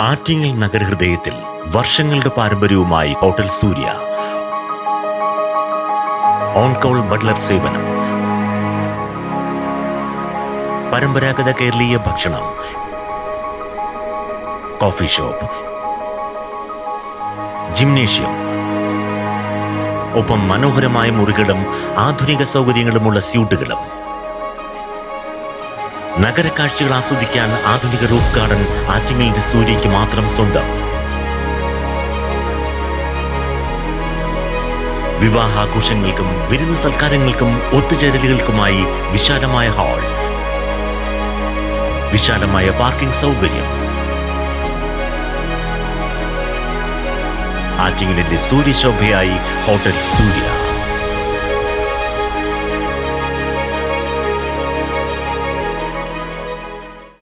ആറ്റിങ്ങൽ നഗരഹൃദയത്തിൽ വർഷങ്ങളുടെ പാരമ്പര്യവുമായി hotel Surya. On call butler സേവനം, പരമ്പരാഗത കേരളീയ ഭക്ഷണം, കോഫി ഷോപ്പ്, ജിംനേഷ്യം, ഒപ്പം മനോഹരമായ മുറികളും ആധുനിക സൗകര്യങ്ങളുമുള്ള സ്യൂട്ടുകളും. നഗരക്കാഴ്ചകൾ ആസ്വദിക്കാൻ ആധുനിക റൂഫ് ഗാർഡൻ ആറ്റിങ്ങലിന്റെ സൂര്യയ്ക്ക് മാത്രം സ്വന്തം. വിവാഹാഘോഷങ്ങൾക്കും വിരുന്ന് സൽക്കാരങ്ങൾക്കും ഒത്തുചേരലുകൾക്കുമായി വിശാലമായ ഹാൾ, വിശാലമായ പാർക്കിംഗ് സൗകര്യം. ആറ്റിങ്ങലിന്റെ സൂര്യശോഭയായി ഹോട്ടൽ സൂര്യ.